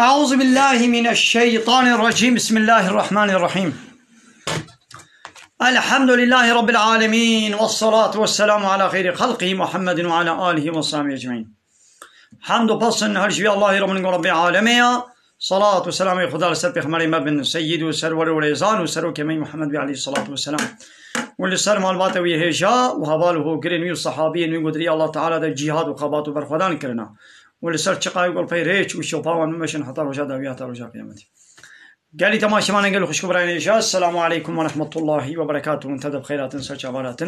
أعوذ بالله من الشيطان الرجيم بسم الله الرحمن الرحيم الحمد لله رب العالمين والصلاة والسلام على خير خلقه محمد وعلى آله وصحبه أجمعين حمد و پسن هر شوی الله رب العالمين صلاة والسلام على خدا سر پیغمبر مبن سيد و سرور و رضان و سرو كمي محمد عليه الصلاة والسلام واللي سر معلومات وی هجا و حواله گرن و صحابي و قدري الله تعالى در جهاد و خبات و برخودان کرنا واللي سر چقای گل پیریچ و شوپاوان مشن حتی رجا دویات رجا قیامتی قالي تماشي ما نقول خوش كبرين إيشا السلام عليكم ورحمة الله وبركاته وانتدى بخيرات سرچ عبارات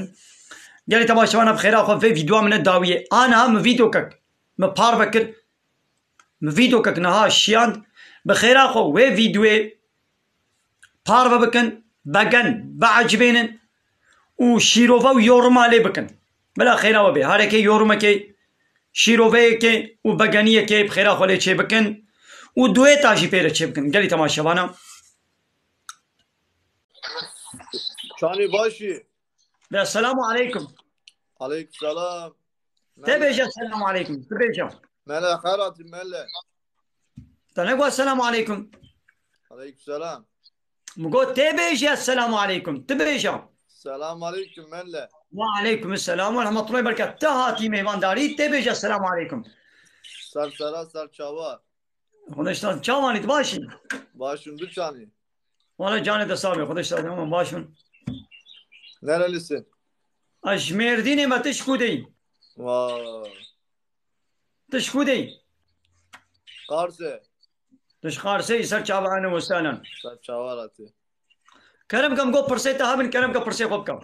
قالي تماشي ما بخيرات خو في فيديو من الداوية أنا هم فيديوكك مبار بكر مفيديوكك نها الشيان بخيرات خو في فيديو بار بكن بغن بعجبينن وشيروفا ويورما لي بكن بلا خيرا وبي هاركي يورما كي شيروفا كي وبغنيه كي بخيرات خو لي چه بكن ودوی تاشی پیره چه بکن گلی تماشاوانا چانی باشی به السلام علیکم علیکم سلام تبیجا السلام علیکم تبیجا مله خیراتی مله تنگو السلام علیکم علیکم سلام مگو تبیجا السلام علیکم تبیجا سلام علیکم مله و علیکم السلام و رحمت الله برکت تهاتی مهمانداری تبیجا السلام علیکم سر سرا سر چاوا خودشتان چاوانید باشین باشون دو چانی والا جانت حسابی خودشتان همون باشون nerelisin اجمیردین ما تشکودی vay تشکودی Karse تشخارسی سر چاوانه وستانن سر çavarati کرم کم گو پرسه تهابن کرم کم پرسه خوب کم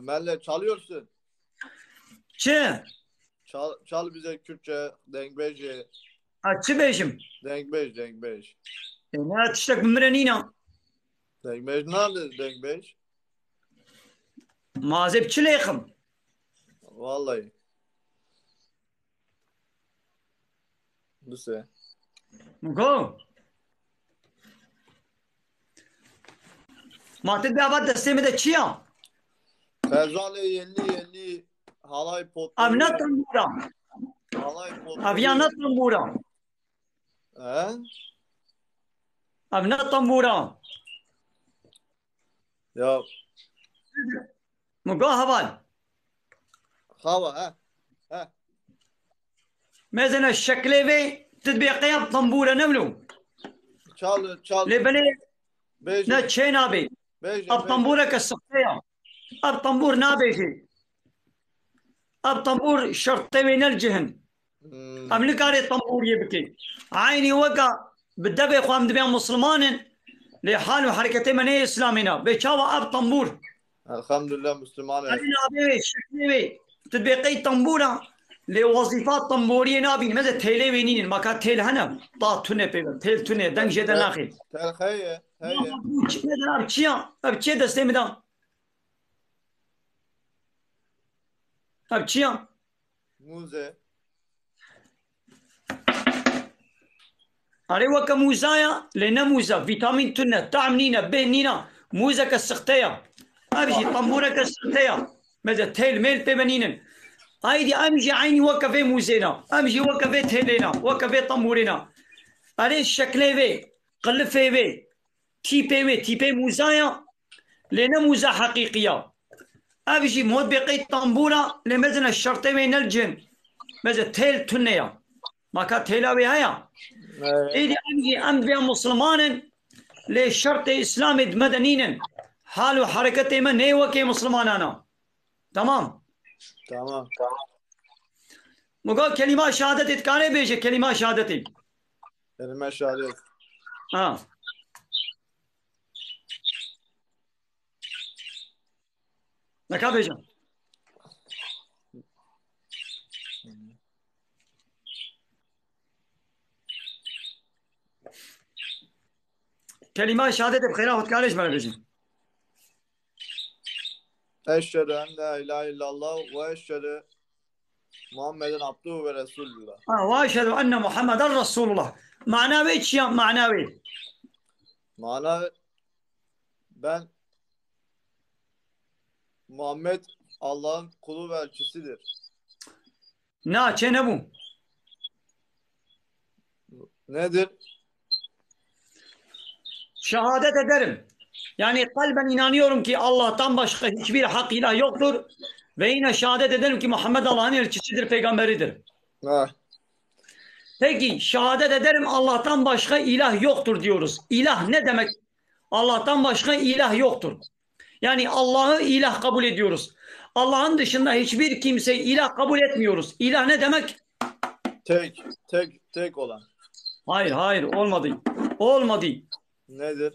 melle çalıyorsun چه çal bize Kürtçe dengbeji چه بیشم dengbeş نه تشتک بمرنینا dengbeş nerede dengbeş مازب چلیخم vallahi Duse مگو ما تدبی آباد دسته میده چیا Ferzale yeni halay pot اب نه تنبورا halay pot اب یا نه تنبورا he اب نه تنبورا ya مگو هوال hava he مزن الشكل في تدبي قيام طنبورة نملو çal لبني beş نا تشي نابي beş اب طنبورة كالسقية اب طنبور نابي في اب طنبور شرطي من الجهن اب نكاري طنبور يبكي عيني وقع بالدبي اخوان دبيان مسلمان لحال وحركتي من اسلامنا بيشاوا اب طنبور elhamdülillah Müslüman علينا ابي شكلي تدبي قي طنبورة لوظيفات طنبورية نابين ماذا تيلي وينين ما كان تيل هنا طاط تونه بيبن تيل تونه دنگ جدا ناخي tel heye ماذا اب چيا اب چي دسته ميدان اب چيا muze علي وكا موزايا لنا موزا فيتامين تونه طعم نينا بين نينا موزا كالسختيا ابجي طنبورة كالسختيا ماذا تيل ميل بيبنينن هايدي امجي عيني وكفي موزينا امجي وكفي تيلينا وكفي طنبورينا علي الشكل في قلب في تيبي موزايا لنا موزة حقيقية أبجي مود بقي طنبورة لمزنا الشرطي من الجن مزا تيل تنيا ما كانت تيلا بهايا إيدي أم بها مسلمان للشرطي إسلامي مدنين حال حركتي من نيوكي مسلمان أنا تمام tamam مقول كلمة شهادتي تكاني بيجي كلمة شهادتي kelime şehadet لكا بيجي كلمة شهادتي بخيرها وتكاليش بلا بيجي eşhedü en la ilahe illallah ve eşhedü Muhammeden abduhu ve resulullah واشهد ان محمدا رسول الله معناه ايش يا معناه mana ben Muhammed Allah'ın kulu ve elçisidir نا چه نبو Nedir? şehadet ederim. Yani kalben inanıyorum ki Allah'tan başka hiçbir hak ilah yoktur. Ve yine şehadet ederim ki Muhammed Allah'ın elçisidir, peygamberidir. Ha. Peki şehadet ederim Allah'tan başka ilah yoktur diyoruz. İlah ne demek? Allah'tan başka ilah yoktur. Yani Allah'ı ilah kabul ediyoruz. Allah'ın dışında hiçbir kimseyi ilah kabul etmiyoruz. İlah ne demek? Tek olan. Hayır olmadı. Olmadı. Nedir?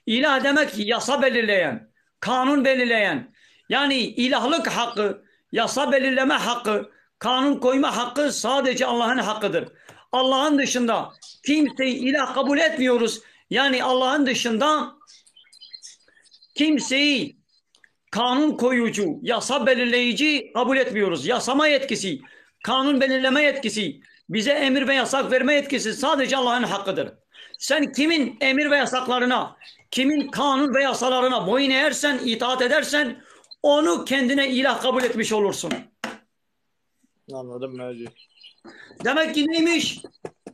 İlah demek ki yasa belirleyen, kanun belirleyen. Yani ilahlık hakkı, yasa belirleme hakkı, kanun koyma hakkı sadece Allah'ın hakkıdır. Allah'ın dışında kimseyi ilah kabul etmiyoruz. Yani Allah'ın dışında kimseyi kanun koyucu, yasa belirleyici kabul etmiyoruz. Yasama yetkisi, kanun belirleme yetkisi, bize emir ve yasak verme yetkisi sadece Allah'ın hakkıdır. Sen kimin emir ve yasaklarına, kimin kanun ve yasalarına boyun eğersen, itaat edersen onu kendine ilah kabul etmiş olursun. Anladım merci. Demek ki neymiş?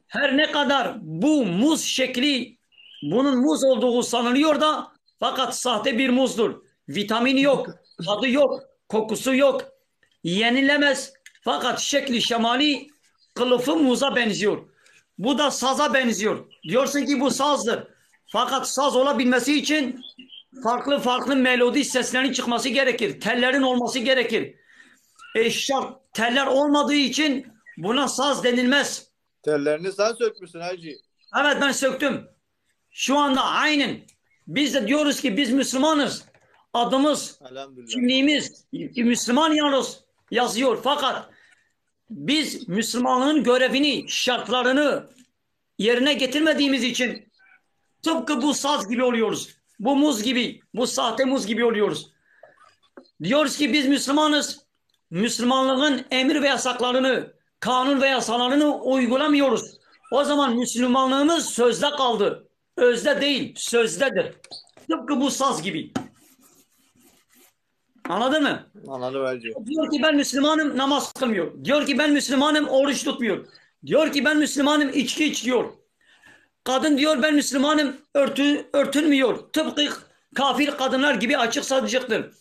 Her ne kadar bu muz şekli, bunun muz olduğu sanılıyor da fakat sahte bir muzdur. Vitamini yok, tadı yok, kokusu yok. Yenilemez. Fakat şekli şemali kılıfı muza benziyor. Bu da saza benziyor. Diyorsun ki bu sazdır. Fakat saz olabilmesi için farklı melodi seslerinin çıkması gerekir. Tellerin olması gerekir. Şart teller olmadığı için buna saz denilmez. Tellerini sen sökmüşsün hacı. Evet ben söktüm. Şu anda aynen. Biz de diyoruz ki biz Müslümanız. Adımız, kimliğimiz Müslüman yazıyor. Fakat biz Müslümanlığın görevini, şartlarını yerine getirmediğimiz için tıpkı bu saz gibi oluyoruz. Bu muz gibi, bu sahte muz gibi oluyoruz. Diyoruz ki biz Müslümanız. Müslümanlığın emir ve yasaklarını, kanun ve yasalarını uygulamıyoruz. O zaman Müslümanlığımız sözde kaldı. Özde değil, sözdedir. Tıpkı bu saz gibi. Anladın mı? Anladım hacı. Diyor ki ben Müslümanım, namaz kılmıyor. Diyor ki ben Müslümanım, oruç tutmuyor. Diyor ki ben Müslümanım, içki içiyor. Kadın diyor ben Müslümanım, örtünmüyor. Tıpkı kafir kadınlar gibi açık sadıcıktır.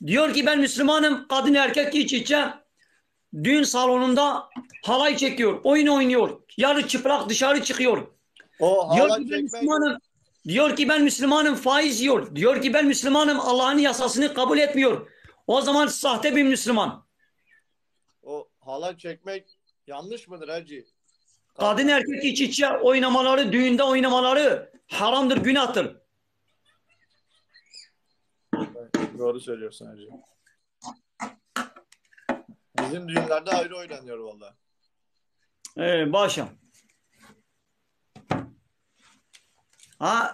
Diyor ki ben Müslümanım, kadın erkek iç içe düğün salonunda halay çekiyor, oyun oynuyor. Yarı çıplak dışarı çıkıyor. Diyor ki ben Müslümanım, faiz yiyor. Diyor ki ben Müslümanım, Allah'ın yasasını kabul etmiyor. O zaman sahte bir Müslüman. O halay çekmek yanlış mıdır hacı? Kadın erkek iç içe oynamaları, düğünde oynamaları haramdır, günahtır. Doğru söylüyorsun hacı. Bizim düğünlerde ayrı oynanıyor vallahi. Başa.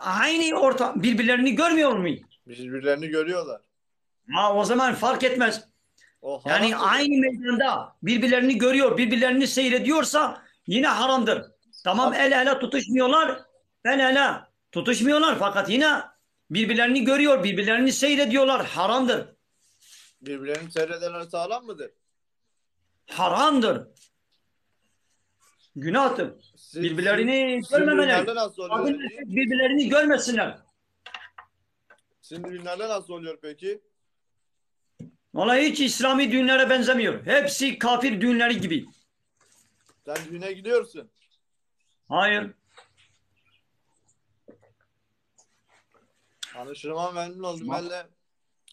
Aynı orta birbirlerini görmüyor mu? Birbirlerini görüyorlar. O zaman fark etmez. Yani aynı meydanda birbirlerini görüyor, birbirlerini seyrediyorsa yine haramdır. Tamam el ele tutuşmuyorlar. El ele tutuşmuyorlar fakat yine birbirlerini görüyor, birbirlerini seyrediyorlar. Haramdır. Birbirlerini seyredenler sağlam mıdır? Haramdır. Günahtır. Birbirlerini görmemeler. Birbirlerini görmesinler. Sizin düğünlerde nasıl oluyor peki? Vallahi hiç İslami düğünlere benzemiyor. Hepsi kafir düğünleri gibi. Sen düğüne gidiyorsun. Hayır. Tanıştırma memnun oldum. Ben de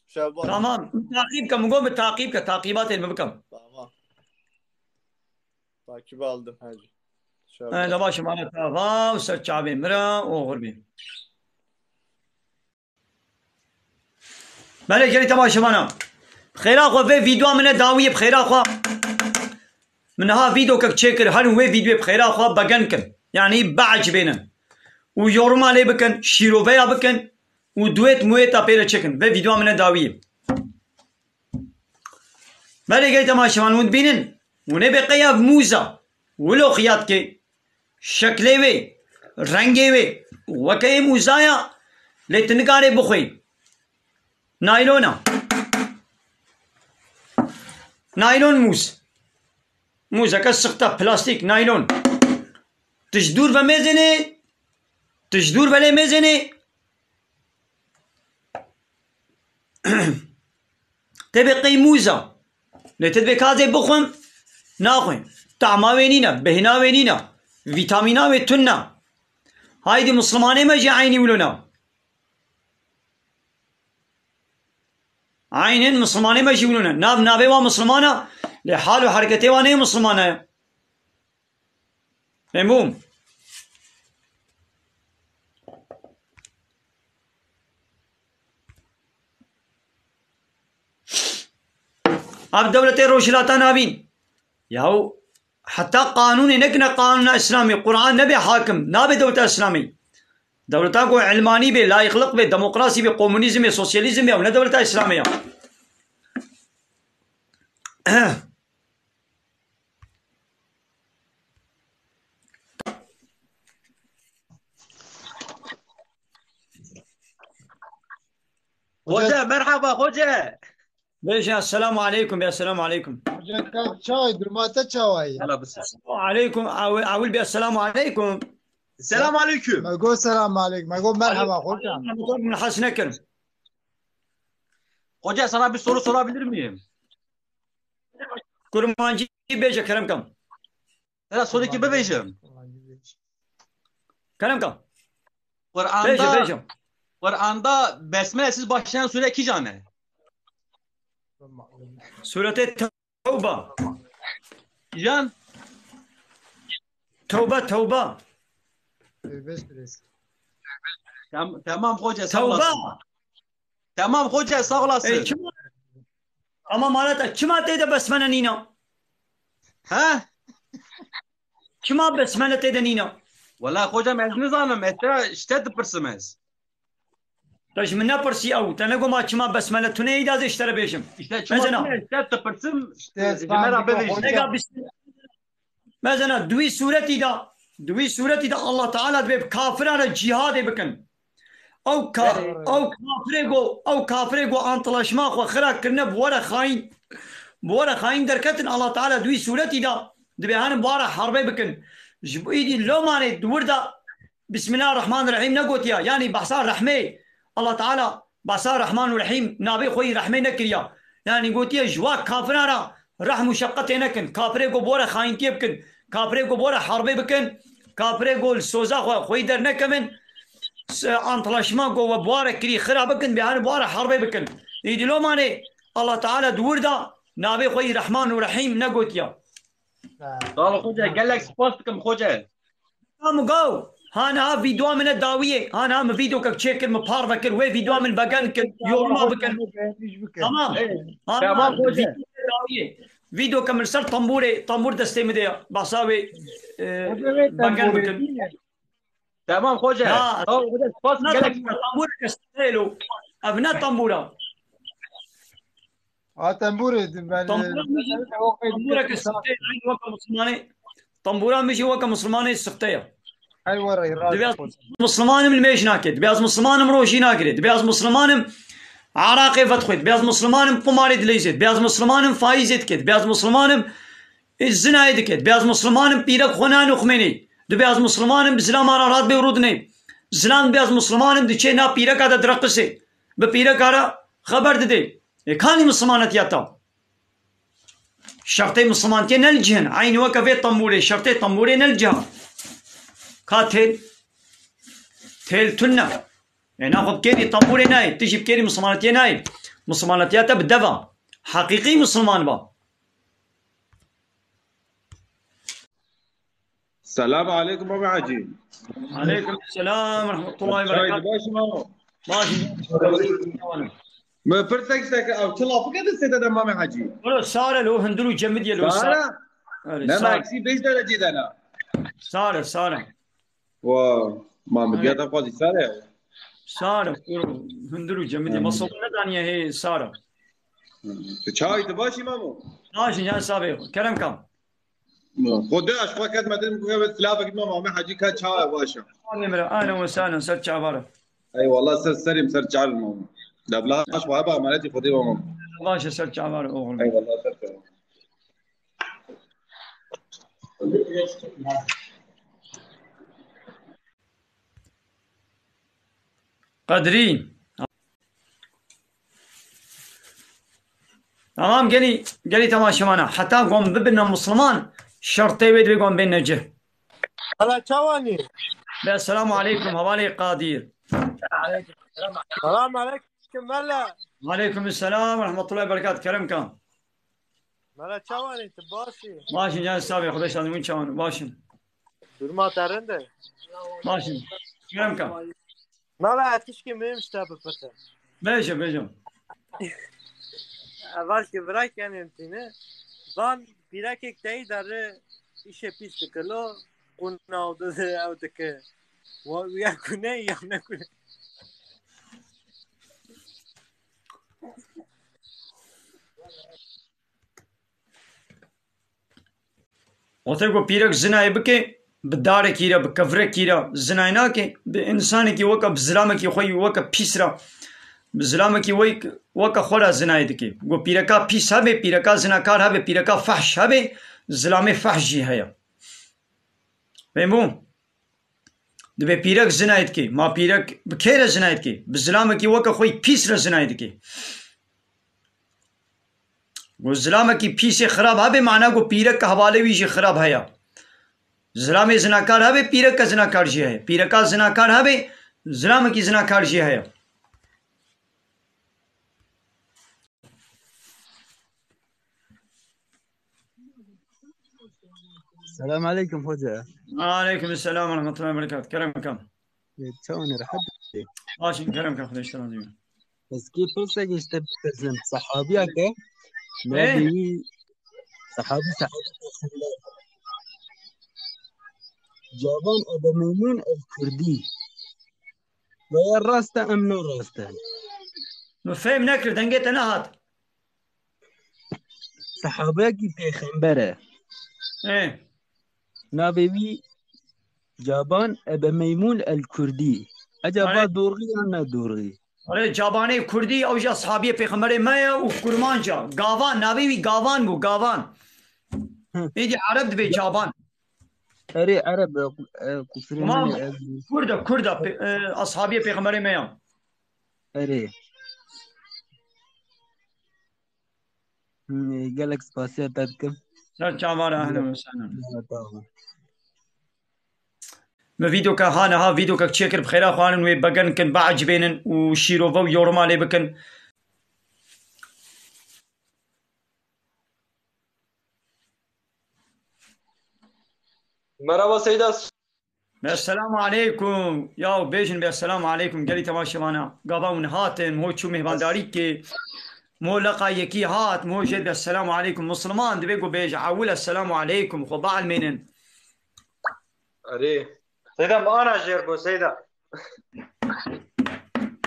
Şevval. Tamam. Takibat elime bakalım. Tamam. Takip aldım hacı. هذا باشا معناتها غاو سرچابي مرا وغربي بله جري تماشا مانا خير اخو في فيديو من داويه بخير اخو منها فيديو كك تشيكر هل هو فيديو بخير اخو بغنكن يعني بعج بينن ويورم عليه بكن شيروفيا بكن ودويت مويتا بيرا تشيكن في فيديو من داويه بله جري تماشا مانا ونبينن ونبي قيا موزه ولو خيات كي شکلی وی رنگی وی وکی موزایا لتنگاره بخوی نایلون موزه که سخته پلاستیک نایلون تجدور و میزنه تجدور بلي مزني تبي قيموزة لتدبي كازي بخم ناخوين طعما وينينا بهنا وينينا فيتامينا ويتنا هايدي مسلماني ما جي عيني ولونا عينين مسلماني ما جي ولونا ناب نابي وا مسلمانا لحال وحركتي واني مسلمانا مفهوم اب دولة روشلاتا نابين ياو حتى قانون نكنا قانون اسلامي قرآن نبي حاكم نابي دولة اسلامي دولتا کو علماني بي لا يخلق بي ديمقراطي بي كومونيزم بي سوسياليزم بي ولا دولة اسلامية خوجه مرحبا خوجه ليش السلام عليكم يا السلام عليكم كم شاي درماتا شاي هلا بس وعليكم اقول بي السلام عليكم السلام عليكم ما يقول السلام عليكم ما يقول مرحبا خوجه من حسن كرم Hoca sana bir soru sorabilir miyim? kurmancı beje kerem kam Ya soru ki bebeğim. kerem kam beje beje Kur'an'da besmelesiz başlayan sure 2 tane. surete tevba Can tevba tamam hoca sağ olasın. tevba Tamam hoca sağ olasın. ama malata kima teyde besmele nina Ha? kima besmele teyde nina Valla hocam ez nizanım etra işte tıpırsımız. taş minna persi au tanago ma kima besmele tune idaz işlere beşim İşte Mesela. çumak işte tıpırsım İşte Cemera bebeğim. nega mesela duvi sureti da Allah Teala be kafirana cihad bikin او كافره جو انطلاشما خو خرا كرنا بورا خاين دركتن الله تعالى دوي سورتي دا دبيهان بورا حربي بكن جبيدي لو ماني دوردا بسم الله الرحمن الرحيم نقوت يا يعني بحصار رحمه الله تعالى بحصار الرحمن الرحيم نابي خوي رحمه نكريا يعني قلت يا جوا كافرنا رحم شقته نكن كافره جو بورا خاين بكن كافره جو بورا حربي بكن كافره جو السوزا خوي در نكمن انطلاشما جو بوارا كري خرا بكن بيان بوارا حربي بكن يدي لو ماني الله تعالى دوردا نابي خوي رحمن ورحيم نقوت يا Sağ ol hoca gelek spas tıkım hoca. قام جو هانا فيديو من الداويه هانا هم فيديو كك تشيكل مبارفه كل وي فيديو من بقن كل يوم ما بكن تمام Tamam hoca. فيديو كمل سر طنبور دستي مدي بصاوي بقن بكن Tamam hoca. Ya. Sağ ol hoca spas gelek. طنبور كستيلو ابناء طنبوره تنبوري ben طنبوره كستيل عين وقت مسلماني طنبوره مشي وقت مسلماني السقطيه هاي ورا دبياز مسلمانم الميش ناكد دبياز مسلمانم روشي ناكد دبياز مسلمانم عراقي فتخوت دبياز مسلمانم قماري دليزت دبياز مسلمانم فايزت كد دبياز مسلمانم الزنا يدكت دبياز مسلمانم بيرك خنان وخميني دبياز مسلمانم بزلام رات بيورودني زلام دبياز مسلمانم دچه نا بيرك هذا درقسي ببيرك هذا خبر ددي كاني مسلمانات ياتا شرطي مسلمانتي نلجهن عين وكفي طموري شرطي طموري نلجهن كاتل تيل تنا يعني ناخذ كيري طنبوري ناي تجي بكيري مسلمانتي ناي مسلمانتياتا بالدفع حقيقي مسلمان با السلام عليكم ابو عجين. عليكم السلام ورحمة الله وبركاته باش مامو ماشي ما فرتك سك او كلا فقد السيد مامي حجي ولو سارة لو هندلو جمد يلو سارة لا ما اكسي بيش درجه انا سارة و ما مديتا قاضي سارة هندلو جمد ما صورنا دانية هي سارة تشاي تباشي مامو ماشي جان سابق كلام كم خداش فكرت ما تدري ممكن ثلاثه قد مامي حجي كان شاي باشا اهلا وسهلا سر عبارة اي والله سر سريم سر جعل مامو لا بلاش وهبه مالتي خدي مامو باشا سر عبارة اي والله سر قدري تمام قالي تماشى معنا حتى قوم ببنا مسلمان شرطي ويد بيقوم بين نجه. هلا تشواني. السلام عليكم حوالي قادير. السلام عليكم ملا. وعليكم السلام ورحمة الله وبركاته كرمكم. ملا تشواني تباشي. ماشي جالس سابق خدش هذا وين شلون باشن. durma terinde. ماشي كرمكم. ملا تشكي مهم شتابه فتح. بيجو. Var ki bırak yani tine. Van birak ek tey darı işe pis tıkılo. Kuna oldu da avdıkı. Ya kune ya ne kune. وتقول بيرك زناي بكي بدارك كيرا بكفرك كيرا زناي ناكي بإنسانك وكا بزلامك يخوي وكا بيسرا بزلامك وكا خورا زناي دكي قو بيركا بيس هبه بيركا زناكار هبه بيركا فحش هبه زلامي فحشي هيا فهمون دبي بيرك زناي دكي ما بيرك بكيرا زناي دكي بزلامك وكا خوي بيسرا زناي دكي वो ज़िलाम की फी से ख़राब है माना को पीरक का हवाले भी से ख़राब है या ज़िलाम ज़नाकार है पीरक का ज़नाकार जी है पीरक का ज़नाकार है ज़िलाम की ज़नाकार जी है। السلام عليكم خوجة. وعليكم السلام ورحمة الله وبركاته كرمكم. تشوني رحب ماشي كرمكم خذ اشتري بس كيف فرصة يستبدل صحابيك ما ايه بي صحابي جابان أدميمون الكردي ويا راستا أم نو راستا نفهم نكر دنجت أنا هات صحابيك بيخنبرة ايه نابي جابان أبا ميمون الكردي أجابا دورغي أنا دورغي अरे जाबाने कुर्दी और या साहबिये पैगंबर मैं वो कुर्बान जा गावान नाबी भी गावान वो गावान ये जो अरब दे जाबान أري عرب كفرين تمام من كردا أصحابي पैगंबर मैं أري قالك سباسيا تذكر सर चावार अहले वसल्लम ما فيديو كهانا ها فيديو كتشكر بخير اخوان وبقن كن بعجبين وشيروفو يورما لي بكن مرحبا سيدة. السلام عليكم يا بيجن السلام عليكم قالي تماشي معنا قابون هاتن مو تشو مهبانداري كي مو لقى يكي هات مو جد السلام عليكم مسلمان دبيقو بيج عول السلام عليكم خضاع المينن أري سيدة ما أنا جيركو سيدة.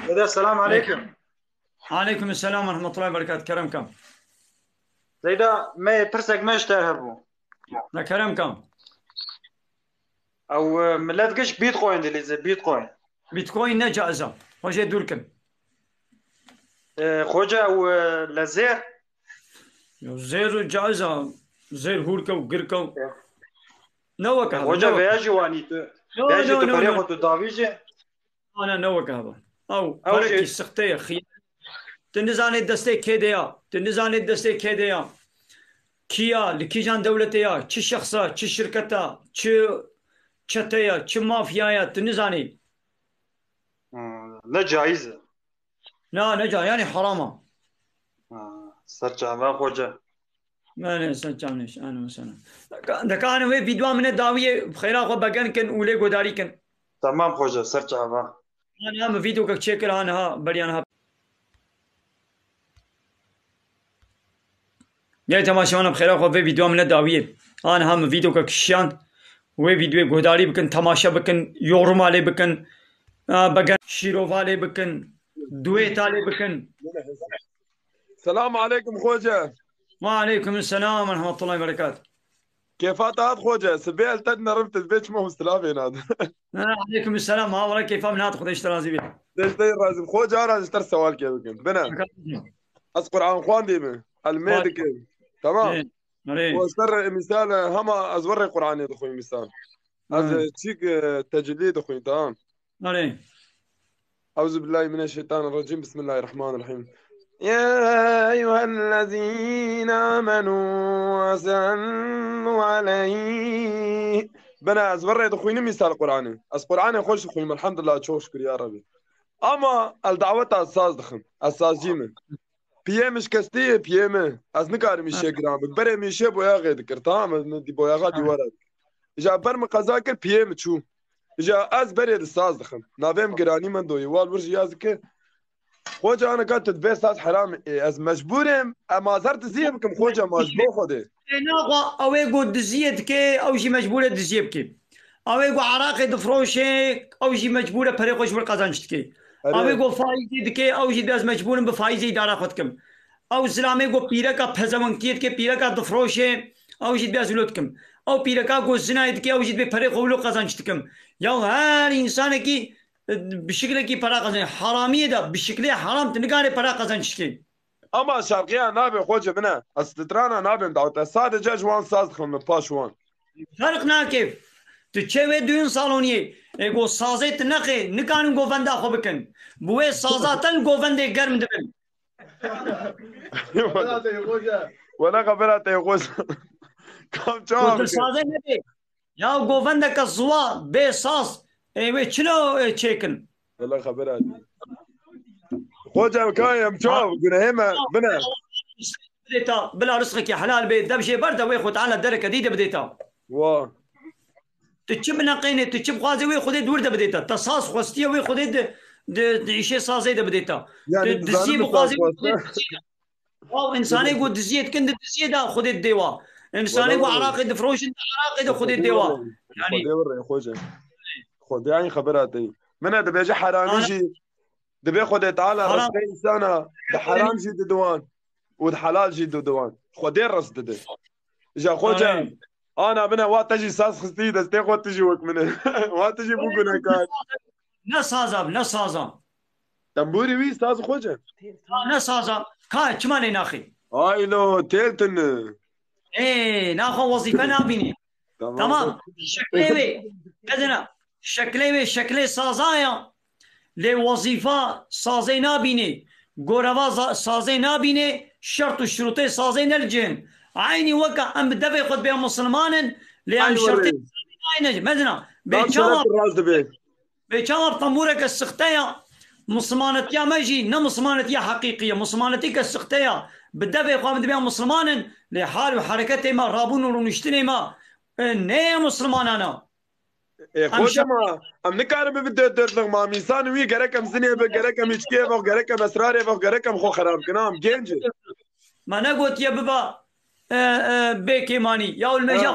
سيدة السلام عليكم. عليكم السلام ورحمة الله وبركاته كرمكم. سيدة ما برسك ما اشتهربو لا كرمكم أو ملاتكش بيتكوين دليزي بيتكوين بيتكوين نجازة وجه دولكن خوجة أو لزير زير جائزة زير هوركا وقركا نوكا خوجة فياجي واني فياجي تفريقو تدافيجي أنا نوكا هذا أو فرقي السختية خيار تنزاني دستي كيديا تنزاني دستي كيديا كيا لكيجان دولتيا چه شخصا چه شركتا چه چتيا چه مافيايا تنزاني لا جائزة لا نجا يعني حرامة سرچا ما خوجة ما نسجانش أنا مثلا ده كان هو فيديو من الداوية بخير أخو بقى كان أولي قداري كان تمام خوجة سرچا ما أنا هم فيديو كتشكل أنا ها بريانها يا تماشى أنا بخير أخو في فيديو من الداوية أنا هم فيديو كشيان هو فيديو قداري بكن تماشى بكن يورم عليه بكن بقى شيروف عليه بكن دويت عليه بكن. السلام عليكم خوجة. وعليكم السلام ورحمة الله وبركاته. كيفات هاد خوجة؟ سبيل تدنا ربط البيت ما هو استلافين هذا. عليكم السلام ها والله كيف من هاد خذ اشترازي بيه. ليش تير رازم خوجة أنا اشتري سوال كيف كن بنا. أذكر عن خوان ديمه الميدك تمام. واشتري مثال هما أزور القرآن يا أخوي مثال. هذا تشيك تجليد أخوي تمام. أعوذ بالله من الشيطان الرجيم بسم الله الرحمن الرحيم يا أيها الذين آمنوا صلوا عليه بنا أزبر يدخوين مثال قرآني قرآني خوش خويم الحمد لله شو شكر يا ربي أما الدعوة أساس دخم أساس جيمة پیه مش کستی پیه از نکاری میشه گرام بره میشه بویا غید کرد دی بویا غادي ورد اجا برم قضا کر پیه مچو اجا از بره الساز دخم نابم گرانی من دوی وال ورج یاز که خوجا انا كنت تبي ساز حرام از مجبورم اما زرت زيبكم خوجا مجبور خده ناقا او يقول دزيت كي او جي مجبوره دزيب كي او يقول عراقي دفروشي او جي مجبوره فريقوش بالقزانشت كي او يقول فايزي دكي او جي داز مجبورم بفايزي دارا خدكم او سلامي يقول بيركا فزمنكيت كي بيركا دفروشي او جي داز ولدكم او بيركا قول زنا دكي او جي بفريق ولو قزانشتكم يا هر انسان كي بشكل كي فرا قزان حراميه ده بشكل حرام تنقاري فرا قزانشتكي اما شرقية نابي خوجة بنا استترانا نابي مدعوتا سادة جوان ساز دخم من باشوان فرقنا كيف تشوي دون صالونيه ايغو سازت نقي نكان غوفندا خو بكن بوي سازاتن غوفندي گرم دبل ولا قبلت يا خوجة كم جواب سازه نبي يا غوفندا كزوا بي ساز ايوه چلو چيكن ولا خبرات خوجة كايم جواب قلنا هما بنا بديتا بلا رزقك يا حلال بيت دبشي برده ويخو تعالى دركه ديده بديتا وا تشب نقينه تشب غازي وي خدي ورده بديتا تصاص خوستيه وي خدي دشي سازي ده بديتا دزي بغازي او انساني يقول دزيت كند دزي ده خدي الديوا انساني يقول عراقي دفروش انت عراقي ده خدي الديوا يعني خدي ورا يا خوجة خدي يعني خبراتي من هذا بيجي حرامي جي دبي خدي تعالى رزق انسانه ده حرام جي دوان والحلال جي دوان خدي الرص ده جا خوجة انا بنا وقت تجي ساس خستي دستي خو تجي وك منه وقت تجي بوكنا كان نسازا تنبوري وي ساز خوجة نسازا كا چماني ناخي هاي لو تيلتن ايه ناخو وظيفه نابيني تمام شكلي كذنا شكلي سازايا لوظيفه سازي نابيني غوروا سازي نابيني شرط الشروطي سازي نلجن عيني وقع ام بدفع خد بها مسلمان لان شرطي مدنا بيشامر طنبورك السختية مسلمانتيا ماجي نا مسلمانتيا حقيقية مسلمانتيك السختية بدفع خد بها مسلمان لحال وحركتي ما رابون ونشتري ما نيا مسلمان انا خوجة ما ام نكارم بدي تطلق ما ميسان وي غركم زني بغركم اشكي بغركم اسرار بغركم خو خراب كنام جنج ما نقول يا بابا بيكي ماني يا المجا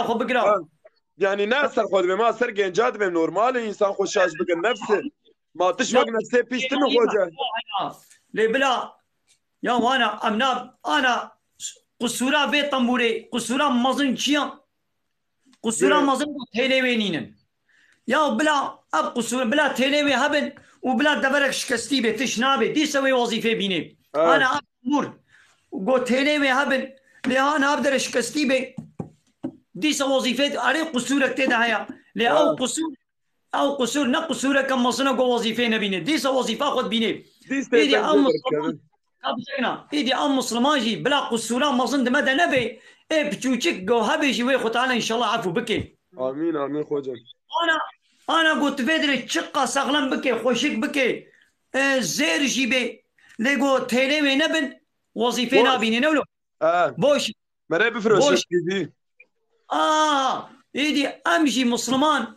خو بقرا يعني ناس خذ ما سرقين جاد من نورمال انسان خوشاش بقى نفسه ما تشوق نفسه بيشتن خوجه لي بلا يا وانا انا قصورا بيت طنبوري قصورا مازن شيا قصورا مازن تيلي وينين يا بلا اب قصورا بلا تيلي وي هبن وبلا دبرك شكستي بتش نابي دي سوي وظيفه بيني انا امور قو تيلي وي هبن لأن أقدر شكستي به دي وظيفة عليه قصورك تدا هيا لأو قصور نا قصورك كم مصنع قو وظيفة نبينه دي وظيفة خد بينه إيدي أم مسلمان كابسنا إيدي أم مسلمان جي بلا قصورا مصنع دمدا نبي إيه بتشوشك قو هبي جي خد تعالى إن شاء الله عفو بكي آمين آمين خوجة أنا قلت فيدري شقة سغلان بكي خوشك بكي زير جي بي لقو تيلي نبن وظيفة نبينه نولو بوش مرة بفروش دي ايدي امشي مسلمان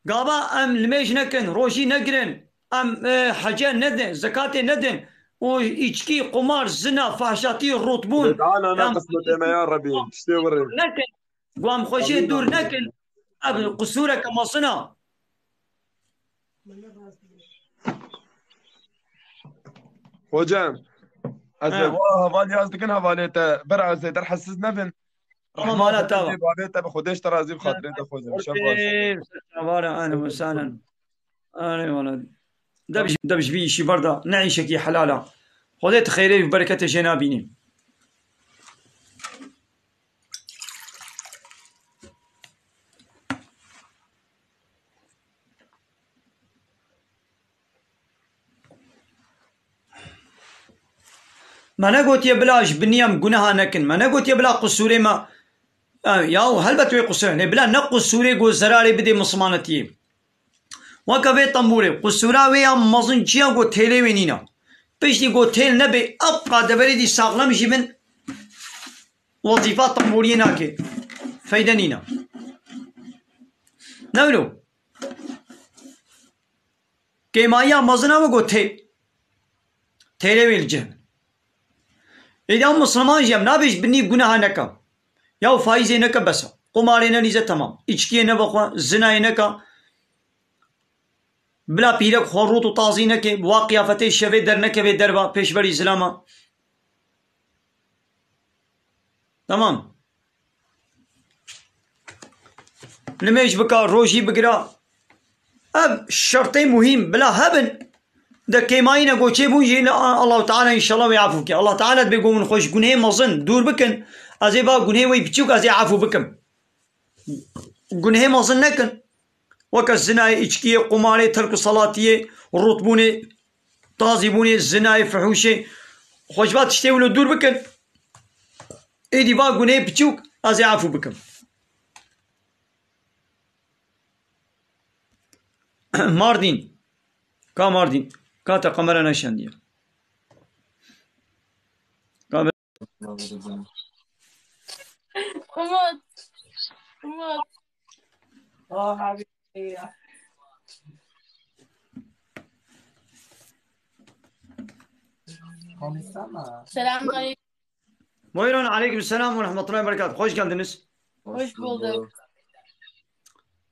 قابا ام لميش نكن روشي نقرن ام حاجة ندن زكاة ندن ويشكي قمار زنا فحشاتي الرطبون تعال انا قسمت يا ربي اشتوري نكن قام خوشي دور نكن قصورة كما صنع وجام هفالي قصدك انها فاليتا برا زي در حسس نبن ما لا تابع فاليتا بخديش ترى زي بخاطرين تاخذها مش عبارة انا وسانا انا ولد دبش بي شي برده نعيشك يا حلاله خذيت خيري وبركة جنابيني ما نقول يا بلاش بنيام جناها نكن ما نقول يا بلا قصوري ما يا هل بتوي قصور نه بلا نقصوري جو زراري بدي مسلمانتي وكفي طنبوري قصورا ويا مزن جيا جو تيلي وينينا بيش دي جو تيل نبي ابقى دبري دي ساغلم جيبن وظيفات طنبورينا كي فايدنينا نقولو كما يا مزنا وجو تيلي ويلجن إذا مسلمان جم نابش بني جناها نكا يا فايزة نكا بس قمارنا نيزة تمام إشكي نبقى زنا نكا بلا بيرك خروط وطازي نكا واقع فتى شوي در نكا في دربا پیشبری إسلاما تمام لماش بكا روجي بقرا أب شرطي مهم بلا هبن ده كيماينا قو تشيبون جينا الله تعالى إن شاء الله ويعفوك الله تعالى بيقول من خوش جنيه مظن دور بكن أزي با جنيه ويبتشوك أزي عفو بكم جنيه مظن نكن وكالزنا إشكية قماري ترك صلاتية رطبوني طازبوني الزنا فحوشي خوش بات تشتيولو دور بكن إيدي با جنيه بتشوك أزي عفو بكم ماردين كا ماردين كاتا قمرا نشاندية Umut. Selamünaleyküm. Buyurun aleykümselam ve rahmetullahi ve berekatuhu. Hoş geldiniz. Hoş bulduk.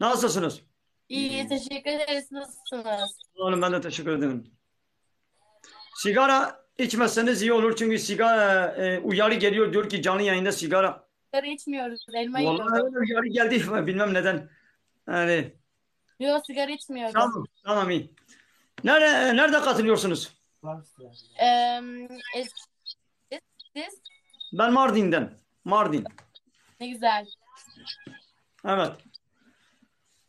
Nasılsınız? İyi, teşekkür ederiz. Nasılsınız? Oğlum ben de teşekkür ederim. Sigara içmezseniz iyi olur çünkü sigara uyarı geliyor diyor ki canlı yayında sigara. Sigara içmiyoruz. Elma Vallahi yiyoruz. öyle uyarı geldi bilmem neden. Yani Yok, sigara içmiyoruz. tamam iyi. Nerede katılıyorsunuz? Siz? Ben Mardin'den. Mardin. Ne güzel. Evet.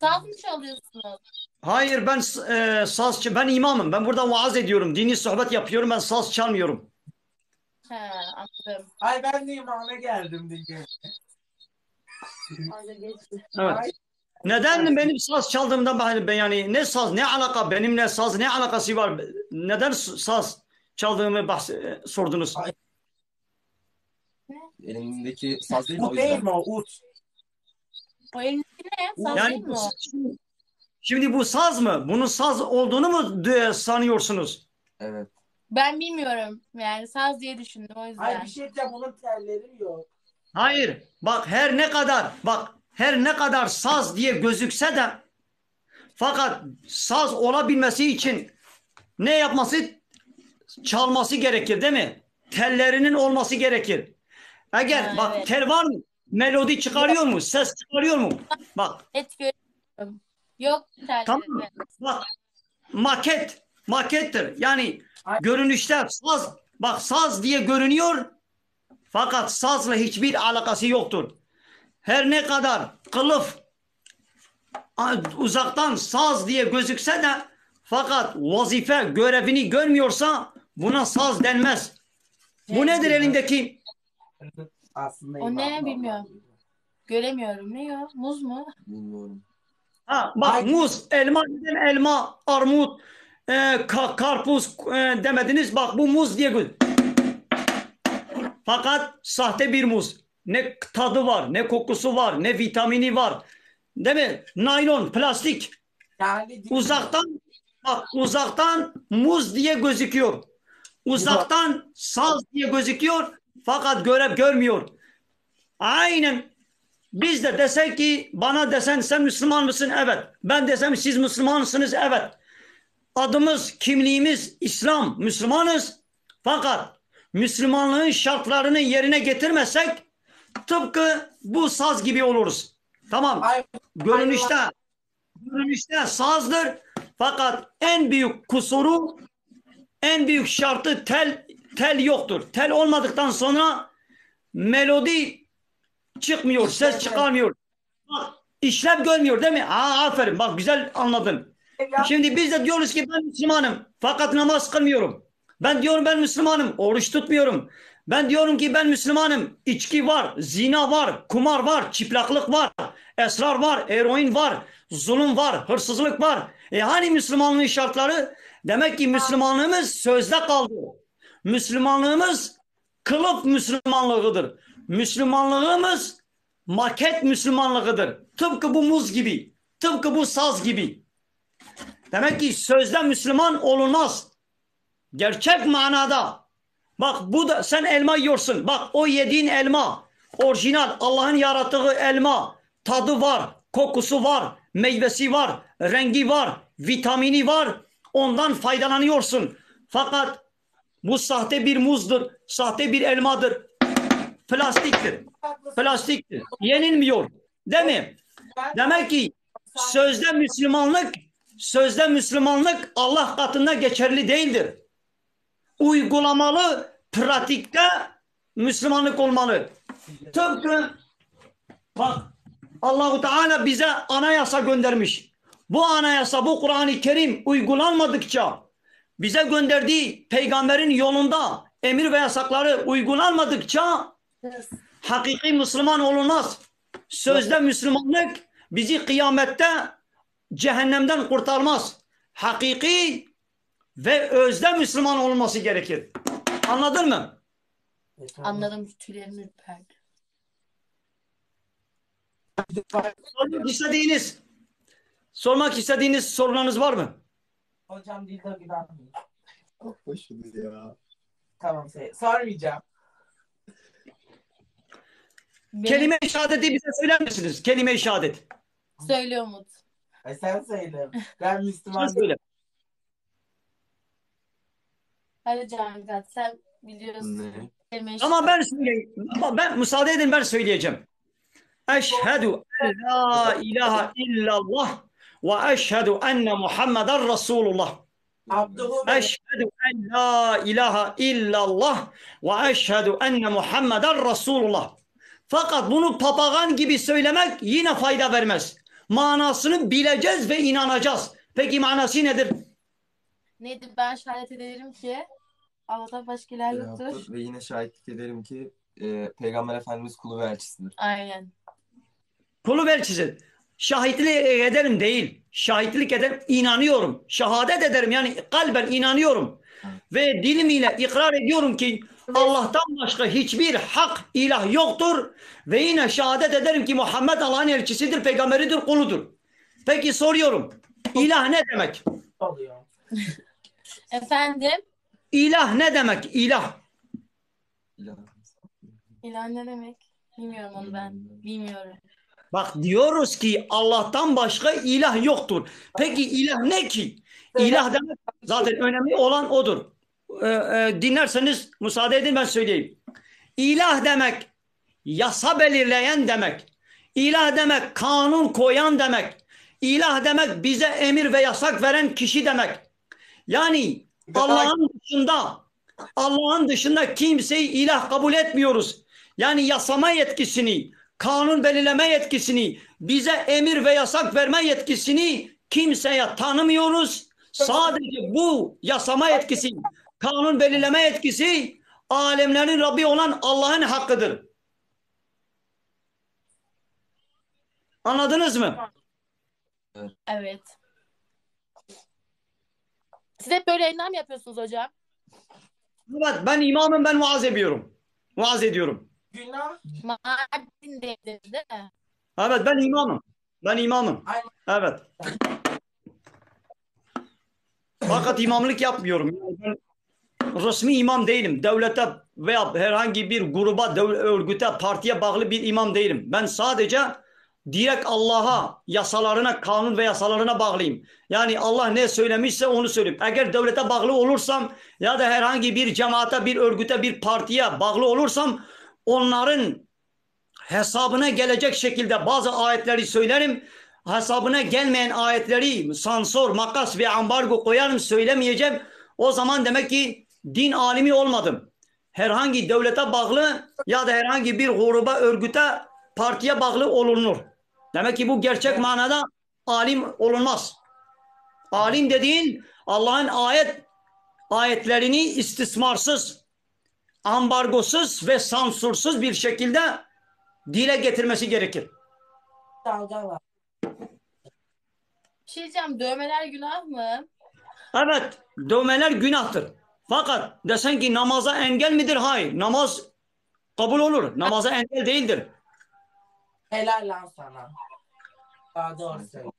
Saz mı çalıyorsunuz? Hayır ben ben imamım. Ben burada vaaz ediyorum. Dini sohbet yapıyorum. Ben saz çalmıyorum. He, anladım. Ay ben de imama geldim diye. Evet. Neden benim saz çaldığımdan yani ne saz ne alaka benimle saz ne alakası var? Neden saz çaldığımı sordunuz? Elindeki saz değil mi? O değil mi o ut? O elindeki ne? Saz Yani değil mi o? Şimdi bu saz mı? Bunun saz olduğunu mu sanıyorsunuz? Evet. Ben bilmiyorum. Yani saz diye düşündüm o yüzden. Ay bir şey diyeceğim, onun telleri yok. Hayır. Bak her ne kadar saz diye gözükse de fakat saz olabilmesi için ne yapması? Çalması gerekir değil mi? Tellerinin olması gerekir. Eğer bak evet. tel var mı? Melodi çıkarıyor mu? Ses çıkarıyor mu? Bak. Et görüyorum. Yok telleri. Tamam. Bak makettir. Yani görünüşte saz diye görünüyor fakat sazla hiçbir alakası yoktur. Her ne kadar kılıf uzaktan saz diye gözükse de fakat vazife görevini görmüyorsa buna saz denmez. Bu nedir elindeki? Aslında O ne bilmiyorum. Göremiyorum. Ne o? Muz mu? Bilmiyorum. Bak muz, elma, armut, karpuz demediniz. Bak bu muz diye göz. Fakat sahte bir muz. Ne tadı var, ne kokusu var, ne vitamini var. Değil mi? Naylon, plastik. Yani Uzaktan muz diye gözüküyor. Uzaktan saz diye gözüküyor. Fakat görmüyor. Aynen. Biz de desek ki bana desen sen Müslüman mısın? Evet. Ben desem siz Müslümansınız? Evet. Adımız, kimliğimiz İslam. Müslümanız. Fakat Müslümanlığın şartlarını yerine getirmezsek tıpkı bu saz gibi oluruz. Tamam. Görünüşte sazdır. Fakat en büyük kusuru, en büyük şartı tel yoktur. Tel olmadıktan sonra melodi çıkmıyor, ses çıkarmıyor. Bak, işlev görmüyor değil mi? Aferin. Bak güzel anladın. Şimdi biz de diyoruz ki ben Müslümanım. Fakat namaz kılmıyorum. Ben diyorum ben Müslümanım. Oruç tutmuyorum. Ben diyorum ki ben Müslümanım. İçki var, zina var, kumar var, çıplaklık var, esrar var, eroin var, zulüm var, hırsızlık var. Hani Müslümanlığın şartları? Demek ki Müslümanlığımız sözde kaldı. Müslümanlığımız kılıf Müslümanlığıdır. Müslümanlığımız maket Müslümanlığıdır. Tıpkı bu muz gibi, tıpkı bu saz gibi. Demek ki sözde Müslüman olunmaz. Gerçek manada. Bak bu da sen elma yiyorsun. Bak o yediğin elma orijinal Allah'ın yarattığı elma. Tadı var, kokusu var, meyvesi var, rengi var, vitamini var. Ondan faydalanıyorsun. Fakat bu sahte bir muzdur, sahte bir elmadır. Plastiktir. Plastiktir. Yenilmiyor. Değil mi? Demek ki sözde Müslümanlık Allah katında geçerli değildir. Uygulamalı, pratikte Müslümanlık olmalı. Tıpkı bak Allah-u Teala bize anayasa göndermiş. Bu anayasa, bu Kur'an-ı Kerim uygulanmadıkça, bize gönderdiği peygamberin yolunda emir ve yasakları uygulanmadıkça hakiki Müslüman olunmaz. Sözde Müslümanlık bizi kıyamette cehennemden kurtarmaz. Hakiki ve özde Müslüman olması gerekir. Anladın mı? Anladım. Tüylerim ürperdi. Sormak istediğiniz sorularınız var mı? Hocam dilde güvenmiyor. Hoşuz ya. Tamam sormayacağım. Kelime-i şehadeti bize söyler misiniz? Kelime-i şehadet. Söyle Umut. Sen söyle. Ben Müslüman. Sen söyle. Hadi Cankat sen biliyorsun. Ama ben söyleyeyim. Ben müsaade edin ben söyleyeceğim. Eşhedü en la ilahe illallah ve eşhedü enne Muhammeden Resulullah. Eşhedü en la ilahe illallah ve eşhedü enne Muhammeden Resulullah. Fakat bunu papagan gibi söylemek yine fayda vermez. Manasını bileceğiz ve inanacağız. Peki manası nedir? Nedir? Ben şehadet ederim ki Allah'tan başka ilah yoktur. Ve yine şahitlik ederim ki Peygamber Efendimiz kulu ve elçisidir. Aynen. Kulu ve elçisidir. Şahitlik ederim değil. Şahitlik ederim, inanıyorum. Şehadet ederim yani kalben inanıyorum. Ve dilim ile ikrar ediyorum ki Allah'tan başka hiçbir hak ilah yoktur. Ve yine şehadet ederim ki Muhammed Allah'ın elçisidir, peygamberidir, kuludur. Peki soruyorum. İlah ne demek? Efendim? İlah ne demek? İlah. İlah ne demek? Bilmiyorum onu ben. Bilmiyorum. Bak diyoruz ki Allah'tan başka ilah yoktur. Peki ilah ne ki? İlah demek zaten önemli olan odur. Dinlerseniz müsaade edin ben söyleyeyim. İlah demek yasa belirleyen demek. İlah demek kanun koyan demek. İlah demek bize emir ve yasak veren kişi demek. Yani Allah'ın dışında kimseyi ilah kabul etmiyoruz. Yani yasama yetkisini, kanun belirleme yetkisini, bize emir ve yasak verme yetkisini kimseye tanımıyoruz. Sadece bu yasama yetkisi, kanun belirleme yetkisi alemlerin Rabbi olan Allah'ın hakkıdır. Anladınız mı? Evet. Siz hep böyle yayınlar mı yapıyorsunuz hocam? Evet, ben imamım, ben vaaz ediyorum. Vaaz ediyorum. Günah. Mardin'deydiniz değil mi? Evet, ben imamım. Ben imamım. Evet. Fakat imamlık yapmıyorum. Yani ben resmi imam değilim. Devlete veya herhangi bir gruba, örgüte, partiye bağlı bir imam değilim. Ben sadece direkt Allah'a, yasalarına, kanun ve yasalarına bağlıyım. Yani Allah ne söylemişse onu söyleyeyim. Eğer devlete bağlı olursam ya da herhangi bir cemaate, bir örgüte, bir partiye bağlı olursam onların hesabına gelecek şekilde bazı ayetleri söylerim. Hesabına gelmeyen ayetleri sansor, makas ve ambargo koyarım, söylemeyeceğim. O zaman demek ki din alimi olmadım. Herhangi devlete bağlı ya da herhangi bir gruba, örgüte, partiye bağlı olunur. Demek ki bu gerçek manada alim olunmaz. Alim dediğin Allah'ın ayetlerini istismarsız, ambargosuz ve sansursuz bir şekilde dile getirmesi gerekir. Dalga var. Bir şey diyeceğim. Dövmeler günah mı? Evet, dövmeler günahtır. Fakat desen ki namaza engel midir? Hayır. Namaz kabul olur. Namaza engel değildir. Helal lan sana. Daha doğru söylüyor.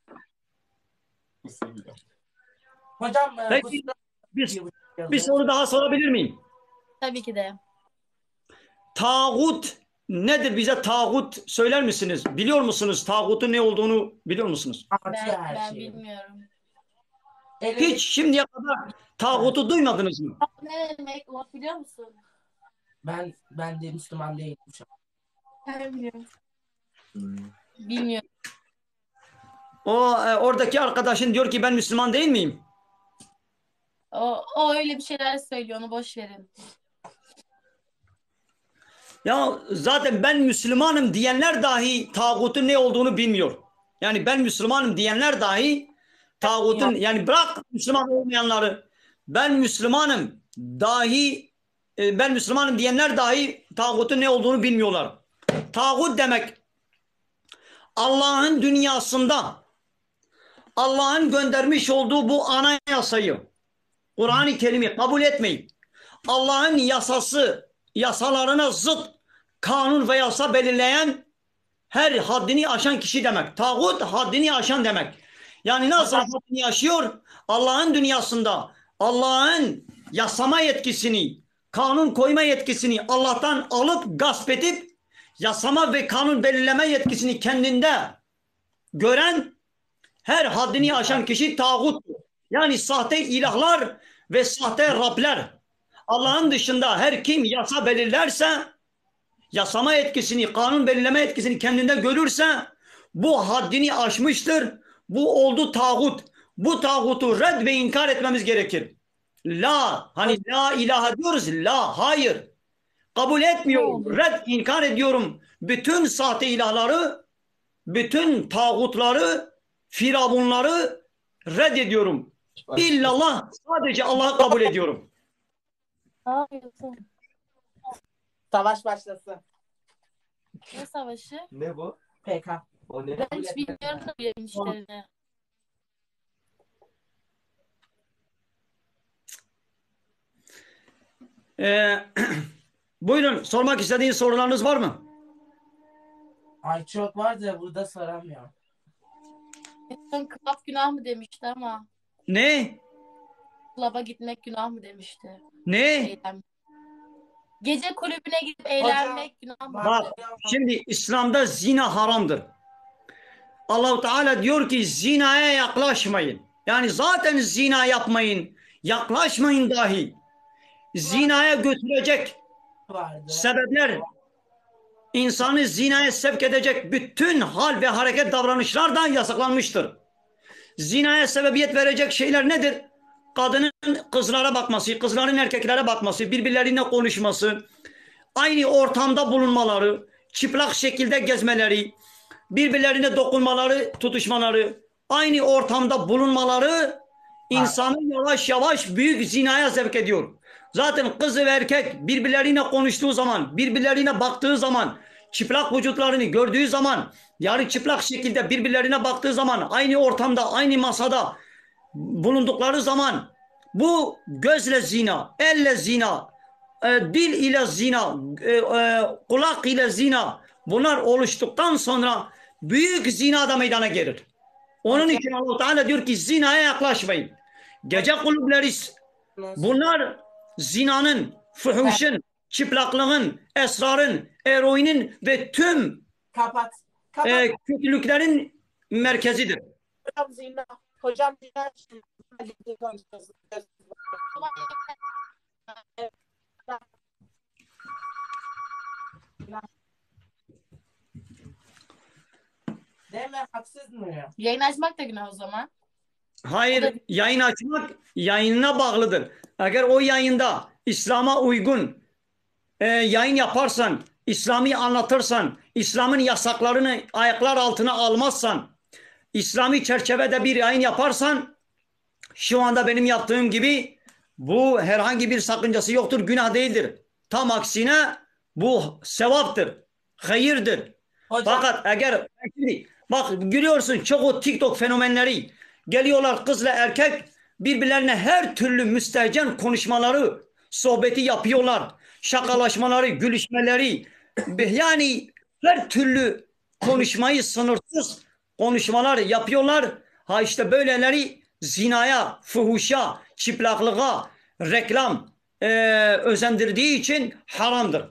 Hocam Peki, bir soru daha sorabilir miyim? Tabii ki de. Tağut nedir? Bize tağut söyler misiniz? Biliyor musunuz? Tağutun ne olduğunu biliyor musunuz? Ben bilmiyorum. Hiç şimdiye kadar tağutu duymadınız mı? Ne demek o biliyor musun? Ben de Müslüman değilim şu an. Ben biliyorum. Bilmiyorum. Oradaki arkadaşın diyor ki ben Müslüman değil miyim? O öyle bir şeyler söylüyor. Onu boş verin. Ya zaten ben Müslümanım diyenler dahi tağutun ne olduğunu bilmiyor. Yani ben Müslümanım diyenler dahi tağutun, yani bırak Müslüman olmayanları, ben Müslümanım diyenler dahi tağutun ne olduğunu bilmiyorlar. Tağut demek Allah'ın dünyasında Allah'ın göndermiş olduğu bu anayasayı, Kur'an-ı Kerim'i kabul etmeyip Allah'ın yasalarına zıt kanun ve yasa belirleyen her haddini aşan kişi demek. Tağut haddini aşan demek. Yani nasıl haddini aşıyor? Allah'ın dünyasında Allah'ın yasama yetkisini, kanun koyma yetkisini Allah'tan alıp gasp edip yasama ve kanun belirleme yetkisini kendinde gören her haddini aşan kişi tağuttur. Yani sahte ilahlar ve sahte Rabler. Allah'ın dışında her kim yasa belirlerse, yasama etkisini, kanun belirleme etkisini kendinde görürse bu haddini aşmıştır. Bu oldu tağut. Bu tağutu red ve inkar etmemiz gerekir. La, hani la ilahe diyoruz. La, hayır. Kabul etmiyorum. Red, inkar ediyorum. Bütün sahte ilahları, bütün tağutları, firavunları reddediyorum. İllallah, sadece Allah'ı kabul ediyorum. Savaş başlasın. Ne savaşı? Ne bu? PK. O ne? Ben hiç bilmiyorum da bile işlerini. Buyurun, sormak istediğiniz sorularınız var mı? Ay çok var da burada soramıyorum. Son klap günah mı demişti ama. Ne? Klaba gitmek günah mı demişti. Ne? Gece kulübüne gidip eğlenmek günah mı? Bak, şimdi İslam'da zina haramdır. Allah-u Teala diyor ki zinaya yaklaşmayın. Yani zaten zina yapmayın. Yaklaşmayın dahi. Zinaya götürecek sebepler, insanı zinaya sevk edecek bütün hal ve hareket davranışlardan yasaklanmıştır. Zinaya sebebiyet verecek şeyler nedir? Kadının kızlara bakması, kızların erkeklere bakması, birbirleriyle konuşması, aynı ortamda bulunmaları, çıplak şekilde gezmeleri, birbirlerine dokunmaları, tutuşmaları, aynı ortamda bulunmaları insanı yavaş yavaş büyük zinaya sevk ediyor. Zaten kız ve erkek birbirleriyle konuştuğu zaman, birbirlerine baktığı zaman, çıplak vücutlarını gördüğü zaman, yani çıplak şekilde birbirlerine baktığı zaman, aynı ortamda, aynı masada bulundukları zaman bu gözle zina, elle zina, dil ile zina, kulak ile zina, bunlar oluştuktan sonra büyük zina da meydana gelir. Onun için Allah-u Teala diyor ki zinaya yaklaşmayın. Gece kulüpleri, bunlar zinanın, fuhuşun, çıplaklığın, esrarın, eroinin ve tüm kötülüklerin merkezidir. Hocam zina. Hocam zina. Değil mi? Haksız mı? Yayın açmak da günah o zaman. Hayır, yayın açmak yayınına bağlıdır. Eğer o yayında İslam'a uygun yayın yaparsan, İslam'ı anlatırsan, İslam'ın yasaklarını ayaklar altına almazsan, İslami çerçevede bir yayın yaparsan, şu anda benim yaptığım gibi Bu herhangi bir sakıncası yoktur, günah değildir. Tam aksine bu sevaptır, hayırdır. Fakat eğer bak görüyorsun çok o TikTok fenomenleri geliyorlar kızla erkek birbirlerine her türlü müstehcen konuşmaları, sohbeti yapıyorlar. Şakalaşmaları, gülüşmeleri yani her türlü konuşmayı sınırsız konuşmalar yapıyorlar. Ha işte böyleleri zinaya, fuhuşa, çıplaklığa, reklam özendirdiği için haramdır.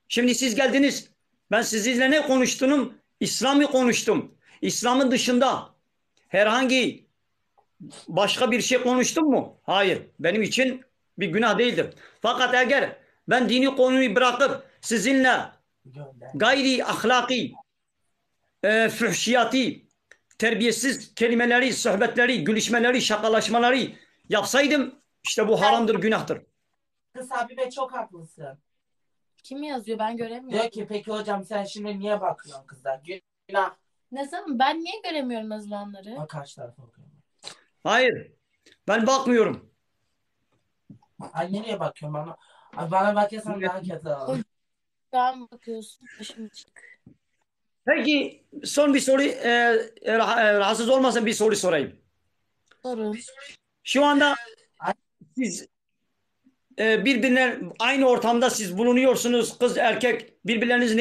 Şimdi siz geldiniz. Ben sizinle ne konuştum? İslam'ı konuştum. İslam'ın dışında herhangi başka bir şey konuştum mu? Hayır. Benim için bir günah değildir. Fakat eğer ben dini konuyu bırakıp sizinle gayri ahlaki, fuhşiyati, terbiyesiz kelimeleri, sohbetleri, gülüşmeleri, şakalaşmaları yapsaydım işte bu haramdır, günahtır. Kız Habibe çok haklısın. Kim yazıyor? Ben göremiyorum. Diyor ki peki hocam sen şimdi niye bakıyorsun kızlar? Günah. Ne zaman? Ben niye göremiyorum yazılanları? Bak karşı tarafa bakıyorum. Hayır. Ben bakmıyorum. Ay nereye bakıyorsun bana? Ay, bana bakıyorsan daha kötü olur. Sen bakıyorsun. Başım çık. Peki son bir soru rahatsız olmasın bir soru sorayım. Sorun. Şu anda siz birbirine aynı ortamda siz bulunuyorsunuz. Kız erkek birbirleriniz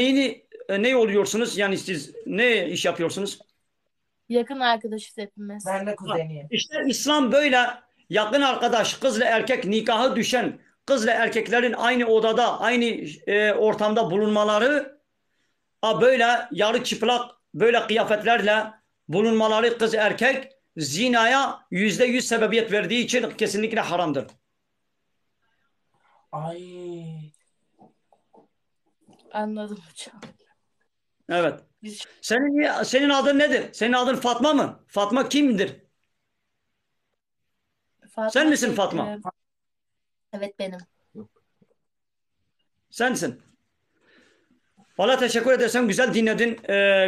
ne oluyorsunuz? Yani siz ne iş yapıyorsunuz? Yakın arkadaşız hepimiz. Ben de kuzeniyim. İşte İslam böyle yakın arkadaş kızla erkek nikahı düşen kızla erkeklerin aynı odada aynı ortamda bulunmaları böyle yarı çıplak böyle kıyafetlerle bulunmaları kız erkek zinaya %100 sebebiyet verdiği için kesinlikle haramdır. Ay. Anladım hocam. Evet. Senin adın nedir? Senin adın Fatma mı? Fatma kimdir? Fatma Sen misin Fatma? Evet benim. Sensin. Valla teşekkür ederim. Güzel dinledin.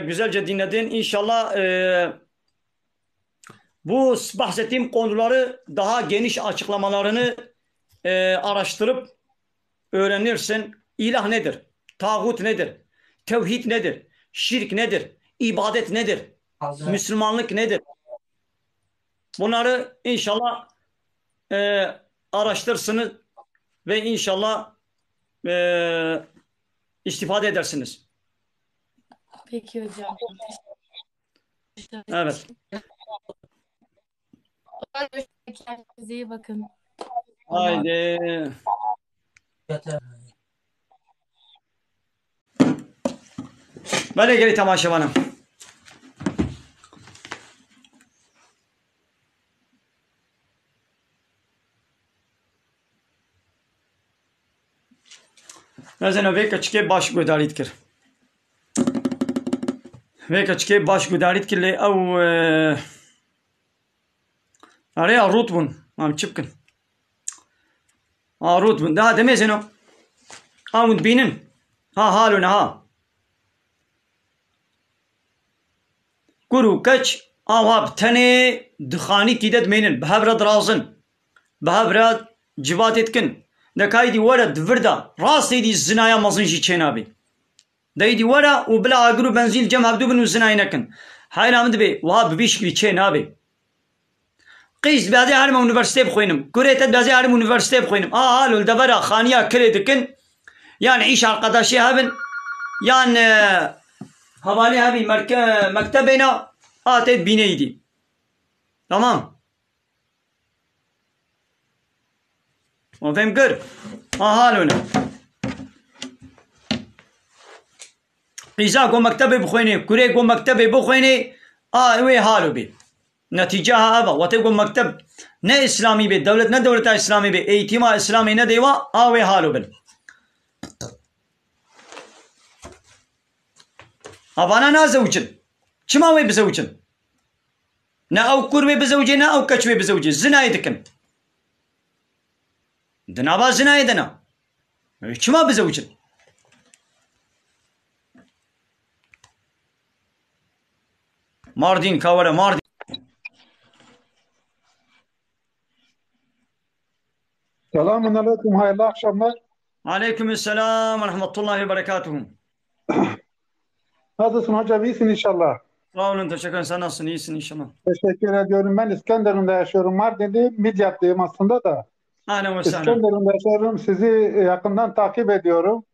Güzelce dinledin. İnşallah bu bahsettiğim konuları daha geniş açıklamalarını araştırıp öğrenirsin. İlah nedir? Tağut nedir? Tevhid nedir? Şirk nedir? İbadet nedir? Müslümanlık nedir? Bunları inşallah araştırsınız ve inşallah istifade edersiniz. Peki hocam. Evet. Kendinize iyi bakın. Haydi. Böyle geri tamaşa bana. Mesela veka çike baş gudarit kir. Veka çike baş gudarit kirle ev araya rutbun. Am çıpkın. Rutbun. Daha demesin o. Amud binin. Haluna ha. Kuru kaç avab tane dkhani kidet menin. Behavrad razın. Behavrad civat etkin. Dekaydi wara dvirda. Rastıydı zinaya mazınji çenabi. Daydi wara u bila agru benzil cem habdu binu zinaya nekin. Hayır amd be. Vahab biş gibi çenabi. قيس بعدي عالم universite بخوينم كوريت بعدي عالم universite بخوينم هالو الدبرة خانية كريدكن يعني عيش arkadaşı هابن يعني havale abi mektebine atet bineydi. Tamam. O fem gör. Halona. قيزا go mektebe بخويني كوري go mektebe بخويني وي حالو بي نتیجه هذا وتقول مكتب نه اسلامی به دولت نه دولت اسلامی به اعتماع اسلامی نه دیوا آوی حالو بل ابانا نازوجن چما وي بزوجن نه او کور وي بزوجي نه او کچ وي بزوجي زنا يدكن دنابا زنا يدنا چما بزوجن ماردين كاوره ماردين Selamun aleyküm, hayırlı akşamlar. Aleykümselam ve rahmetullahi ve berekatuhu. Nasılsın hocam, iyisin inşallah. Sağ olun, teşekkür ederim. Sen nasılsın? İyisin inşallah. Teşekkür ediyorum. Ben İskenderun'da yaşıyorum. Mardinli, Midyat'lıyım aslında da. Ahlen ve sahlen. İskenderun'da yaşıyorum. Sizi yakından takip ediyorum.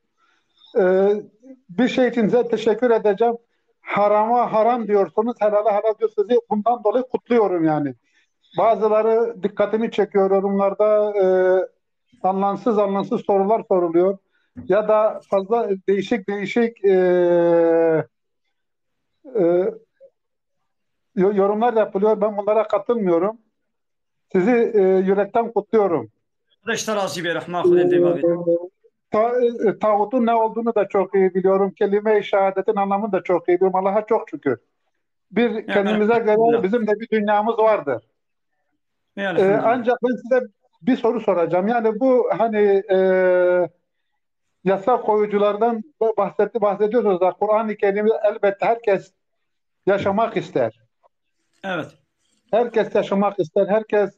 Bir şey için size teşekkür edeceğim. Harama haram diyorsunuz, helala helal diyorsunuz. Sizi bundan dolayı kutluyorum yani. Bazıları dikkatimi çekiyor yorumlarda, anlamsız sorular soruluyor. Ya da fazla değişik yorumlar yapılıyor. Ben bunlara katılmıyorum. Sizi yürekten kutluyorum. Tağutun ne olduğunu da çok iyi biliyorum. Kelime-i şehadetin anlamını da çok iyi biliyorum. Allah'a çok şükür. Kendimize göre bizim de bir dünyamız vardır. Ancak ben size bir soru soracağım. Yani bu hani yasa koyuculardan bahsediyorsunuz da Kur'an-ı Kerim'i elbette herkes yaşamak ister. Evet. Herkes yaşamak ister. Herkes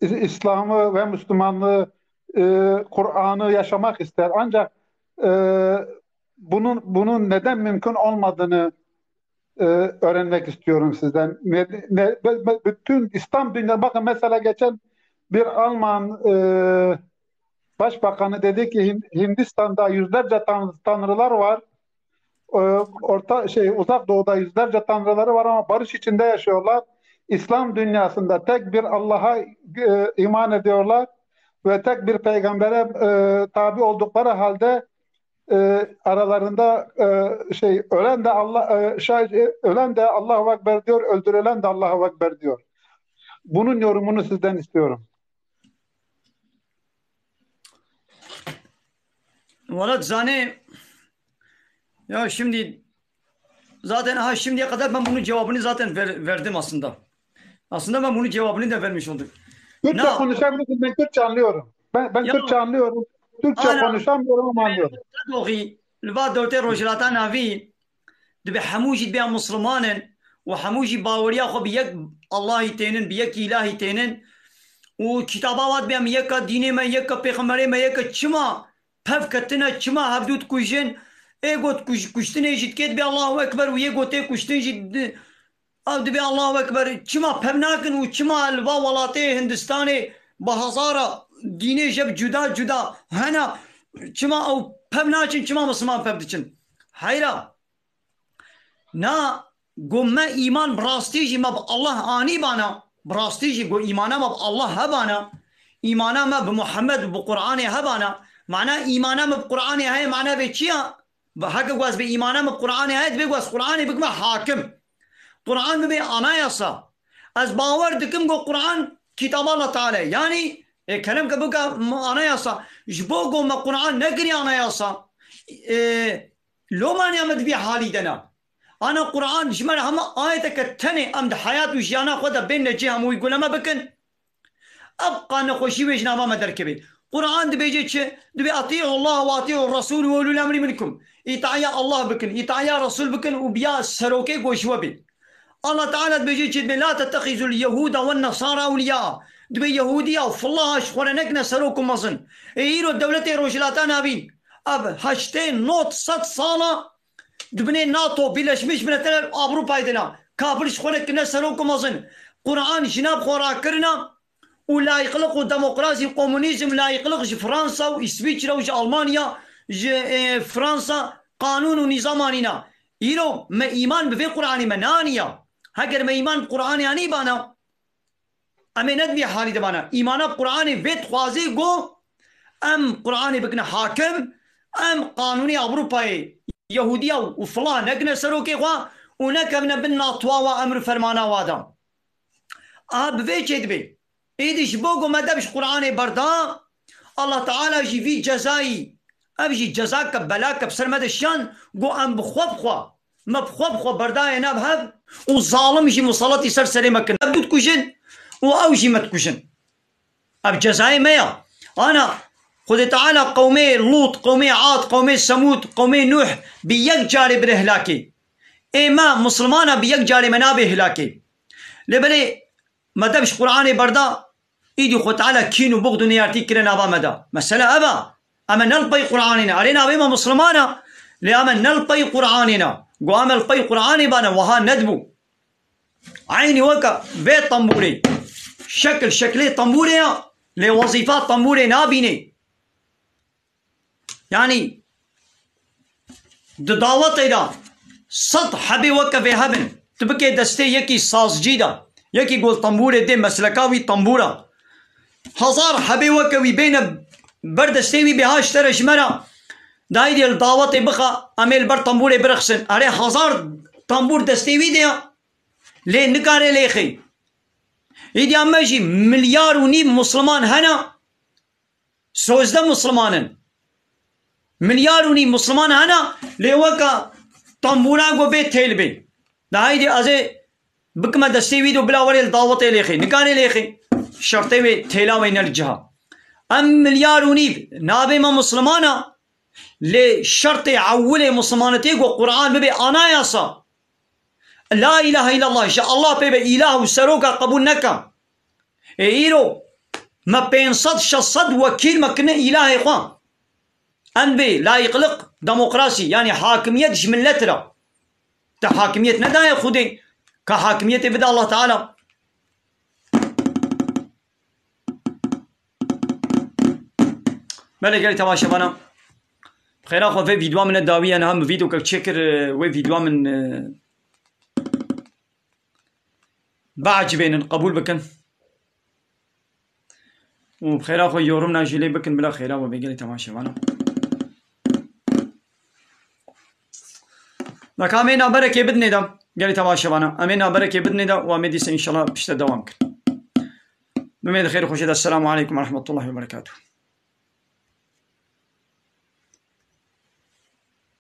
İslam'ı ve Müslümanlığı, Kur'an'ı yaşamak ister. Ancak bunun neden mümkün olmadığını öğrenmek istiyorum sizden. Bütün İslam dünyası, bakın mesela geçen bir Alman başbakanı dedi ki Hindistan'da yüzlerce tanrılar var. Uzak Doğu'da yüzlerce tanrıları var ama barış içinde yaşıyorlar. İslam dünyasında tek bir Allah'a iman ediyorlar ve tek bir peygambere tabi oldukları halde aralarında ölen de Allahu Ekber diyor, öldürülen de Allahu Ekber diyor. Bunun yorumunu sizden istiyorum. Vallahi zane ya şimdi zaten şimdiye kadar ben bunun cevabını zaten verdim aslında. Aslında ben bunun cevabını da vermiş oldum. Türkçe konuşabilirsin, ben Türkçe anlıyorum. Ben Türkçe anlıyorum. Türkçe konuşamıyorum ama anlıyorum. البعض دوتي رجلاتان نافي دبي حموجي بيا مسلمان وحموجي باوريا خو بيك الله تينن بيك إلهي تينن وكتابات بيا يك ديني ما يك بيغمري ما يك چما پف كتنا چما هبدوت كوجن ايغوت كشتن يجد كيد بي الله اكبر ويغوت كشتن جد او دبي الله اكبر چما پمناكن وچما الوا ولاتي هندستاني بهزارة ديني جب جدا هنا چما او پمناچن چما مسلمان پبدچن hayra na gomme iman brastiji mab Allah ani bana brastiji go imana mab Allah habana imana mab Muhammed bu Kur'an'ı habana mana imana mab Kur'an'ı hay mana be çiya hak gaz be imana mab Kur'an'ı hay be gaz Kur'an'ı bigma hakim Kur'an be anayasa az bavar dikim go Kur'an kitab Allah Teala yani kelam ka buka anayasa jbo go ma Kur'an negri anayasa لو ما نعمد بي حالي دنا أنا قرآن جمال هم آيتك التاني أمد حياة وجيانا خدا بين جهة مو يقول ما بكن أبقى نخوشي وجنا ما دركبي قرآن دبيجي دبي أطيعوا الله وأطيعوا الرسول وأولو الأمر منكم إطاعيا الله بكن إطاعيا رسول بكن وبيا سروكي وشوبي الله تعالى دبيجي لا تتخذوا اليهود والنصارى أولياء دبي يهودية وفالله شخورنكنا سروكم مصن إيرو الدولة روشلاتنا بين Ab haçte not sat sala dibine NATO Birleşmiş Milletler Avrupa'ydına kabul şkonek ne sarokumazın Kur'an jinab khora kirna u layıklık u demokrasi komünizm layıklık Fransa u İsviçre u Almanya Fransa kanun u nizamanina iro me iman be Kur'an'ı menaniya hager me iman Kur'an'ı yani bana amenet bir hali de bana imana Kur'an'ı vet khazi go am Kur'an'ı bekne hakim ام قانوني أوروباي يهودية وفلان نقنا سروكي خوا ونكبنا بالناطوا وأمر فرمانا وادا بفي كدبي إيدش بوغو ما دبش قرآني بردا الله تعالى جي في جزائي أبجي جزاك بلاك بسر مدى الشان قو أم بخوب خوا ما بخوب خوا بردا يناب هب وظالم جي مصالتي سر سليمك أبدو تكوشن وأوجي ما تكوشن أب جزائي ميا أنا خد تعالى قومي لوط قومي عاد قومي ثمود قومي نوح بيك جاري برهلاكي إما مسلمانا بيك جاري منابه هلاكي لبلي ما دبش قرآني بردا إيدي خو تعالى كينو بغض نيارتي كرنا أبا مدى مسألة أبا أما نلقي قرآننا علينا بما مسلمانا لأما نلقي قرآننا قوام القي قرآني بانا وها ندبو عيني وكا بيت طنبوري شكلي طنبوري لوظيفات طنبوري نابيني يعني دعوت إلى صد حبي وكا في هبن تبكي دستي يكي ساز جيدا يكي قول طنبوري دي مسلكاوي طنبورا هزار حبي وكوي بين بردستيوي بهاش ترش مرا دايدي الدعوت بخا أميل بر طنبوري برخصن أري هزار طنبور دستيوي ديا ليه نكاري ليخي إيدي أماجي 1.5 مليار مسلمان هنا سوزده مسلمانن 1.5 مليار مسلمان هنا ليوكا طنبورا قو بيت تيل بي دايدي أزي بكما دستيوي دو بلا وري الدعوت ليخي نكاري ليخي شرطي وي تيلا وين الجهة 1.5 مليار نابي ما مسلمانا لشرط عولي مسلمانتي وقرآن ببي أنا ياسا لا إله إلا الله إن شاء الله ببي إله وسروكا قبول نكا إيرو ما بين صد شصد وكيل ما كنا إله إخوان أنبي لا يقلق ديمقراطي يعني حاكمية من لترة تحاكمية ندايا خدي كحاكمية بدا الله تعالى مالك قال تماشى بنا خير اخو في فيديو من الداوية انا هم فيديو كتشكر وي فيديو من بعجبين القبول بكن وبخير اخو يورمنا جيلي بكن بلا خير اخو بيقال تماشى بنا لك امين بركة بدني ده قال تماشى بنا امين بركة بدني ده وامدي ان شاء الله بشتا دوامك بميد خير خوشي السلام عليكم ورحمة الله وبركاته.